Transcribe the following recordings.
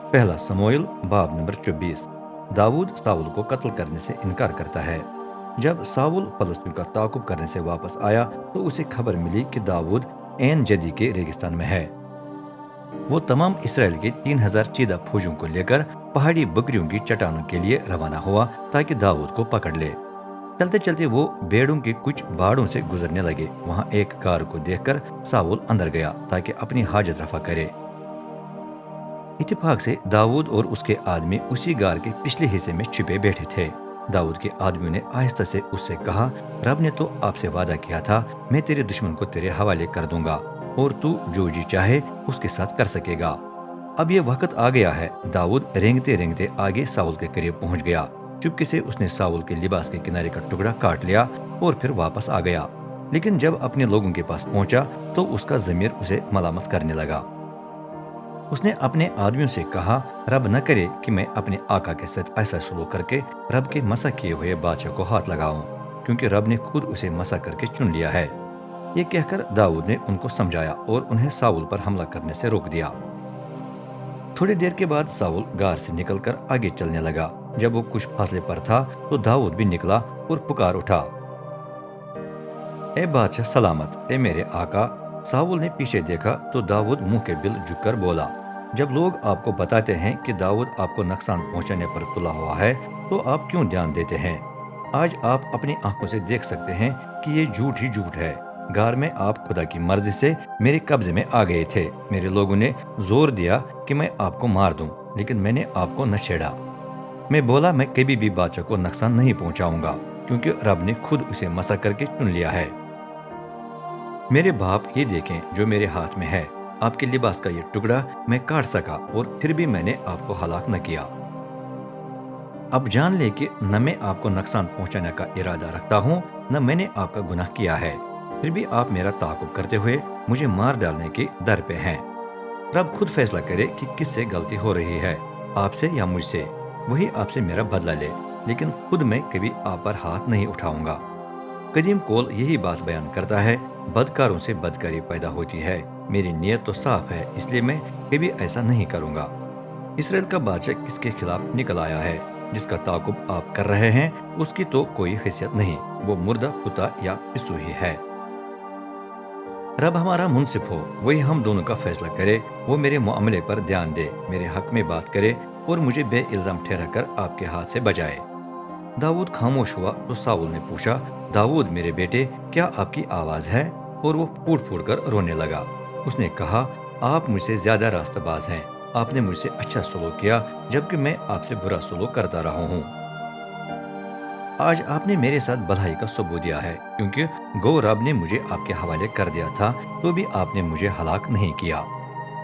पहला समूएल बाब number 24। Dawood Saul को कत्ल करने से इनकार करता है। जब साउल फलस्तीन का ताकुब करने से वापस आया तो उसे खबर मिली कि दाऊद एन जदी के रेगिस्तान में है। वो तमाम इसराइल के 3,000 चीदा फौजों को लेकर पहाड़ी बकरियों की चट्टानों के लिए रवाना हुआ ताकि दाऊद को पकड़ ले। चलते चलते वो बेड़ों के कुछ बाड़ों से गुजरने लगे। वहां एक कार को देखकर साउल अंदर गया ताकि अपनी हाजत रफा करे। इत्तेफाक से दाऊद और उसके आदमी उसी गार के पिछले हिस्से में छिपे बैठे थे। दाऊद के आदमियों ने आहिस्ता से उससे कहा, रब ने तो आपसे वादा किया था, मैं तेरे दुश्मन को तेरे हवाले कर दूंगा और तू जो जी चाहे उसके साथ कर सकेगा। अब ये वक्त आ गया है। दाऊद रेंगते रेंगते आगे साउल के करीब पहुंच गया। चुपके से उसने साउल के लिबास के किनारे का टुकड़ा काट लिया और फिर वापस आ गया। लेकिन जब अपने लोगों के पास पहुंचा तो उसका ज़मीर उसे मलामत करने लगा। उसने अपने आदमियों से कहा, रब न करे कि मैं अपने आका के साथ ऐसा सलूक करके रब के मसा किए हुए बादशाह को हाथ लगाऊं, क्योंकि रब ने खुद उसे मसा करके चुन लिया है। ये कहकर दाऊद ने उनको समझाया और उन्हें साउल पर हमला करने से रोक दिया। थोड़ी देर के बाद साउल गार से निकलकर आगे चलने लगा। जब वो कुछ फासले पर था तो दाऊद भी निकला और पुकार उठा, ए बादशाह सलामत, ए मेरे आका। साउल ने पीछे देखा तो दाऊद मुंह के बिल झुककर बोला, जब लोग आपको बताते हैं कि दाऊद आपको नुकसान पहुंचाने पर तुला हुआ है तो आप क्यों ध्यान देते हैं? आज आप अपनी आंखों से देख सकते हैं कि ये झूठ ही झूठ है। गार में आप खुदा की मर्जी से मेरे कब्जे में आ गए थे। मेरे लोगों ने जोर दिया कि मैं आपको मार दूं, लेकिन मैंने आपको न छेड़ा। मैं बोला, मैं कभी भी बादशाह को नुकसान नहीं पहुंचाऊंगा, क्योंकि रब ने खुद उसे मसा करके चुन लिया है। मेरे बाप, ये देखें जो मेरे हाथ में है। आपके लिबास का ये टुकड़ा मैं काट सका और फिर भी मैंने आपको हलाक न किया। अब जान ले कि न मैं आपको नुकसान पहुंचाने का इरादा रखता हूँ, न मैंने आपका गुनाह किया है। फिर भी आप मेरा ताकुब करते हुए मुझे मार डालने के दर पे हैं। रब खुद फैसला करे कि किससे गलती हो रही है, आपसे या मुझसे। वही आपसे मेरा बदला ले, लेकिन खुद मैं कभी आप पर हाथ नहीं उठाऊंगा। कदीम कौल यही बात बयान करता है, बदकारों से बदकारी पैदा होती है। मेरी नीयत तो साफ है, इसलिए मैं कभी ऐसा नहीं करूंगा। इसराइल का बादशाह किसके खिलाफ निकल आया है? जिसका ताकुब आप कर रहे हैं उसकी तो कोई हैसियत नहीं। वो मुर्दा कुत्ता या पिस्सू ही है। रब हमारा मुंसिफ हो, वही हम दोनों का फैसला करे। वो मेरे मामले पर ध्यान दे, मेरे हक में बात करे और मुझे बे इल्जाम ठहरा कर आपके हाथ से बचाए। दाऊद खामोश हुआ तो साउल ने पूछा, दाऊद मेरे बेटे, क्या आपकी आवाज है? और वो फूट फूट कर रोने लगा। उसने कहा, आप मुझसे ज्यादा रास्ताबाज हैं। आपने मुझसे अच्छा सलूक किया, जबकि मैं आपसे बुरा सलूक करता रहा हूँ। आज आपने मेरे साथ भलाई का सबूत दिया है, क्योंकि गो रब ने मुझे आपके हवाले कर दिया था तो भी आपने मुझे हलाक नहीं किया।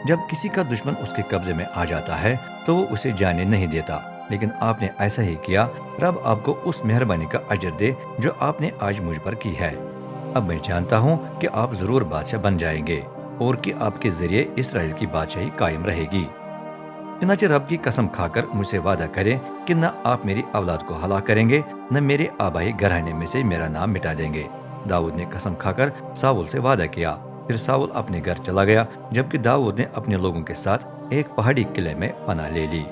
जब किसी का दुश्मन उसके कब्जे में आ जाता है तो वो उसे जाने नहीं देता, लेकिन आपने ऐसा ही किया। रब आपको उस मेहरबानी का अजर दे जो आपने आज मुझ पर की है। अब मैं जानता हूँ कि आप जरूर बादशाह बन जाएंगे और कि आपके जरिए इसराइल की बादशाही कायम रहेगी। चुनाचे रब की कसम खाकर मुझसे वादा करें कि न आप मेरी औलाद को हलाक करेंगे, न मेरे आबाई घराने में से मेरा नाम मिटा देंगे। दाऊद ने कसम खाकर साउल से वादा किया। फिर साउल अपने घर चला गया, जबकि दाऊद ने अपने लोगों के साथ एक पहाड़ी किले में पनाह ले ली।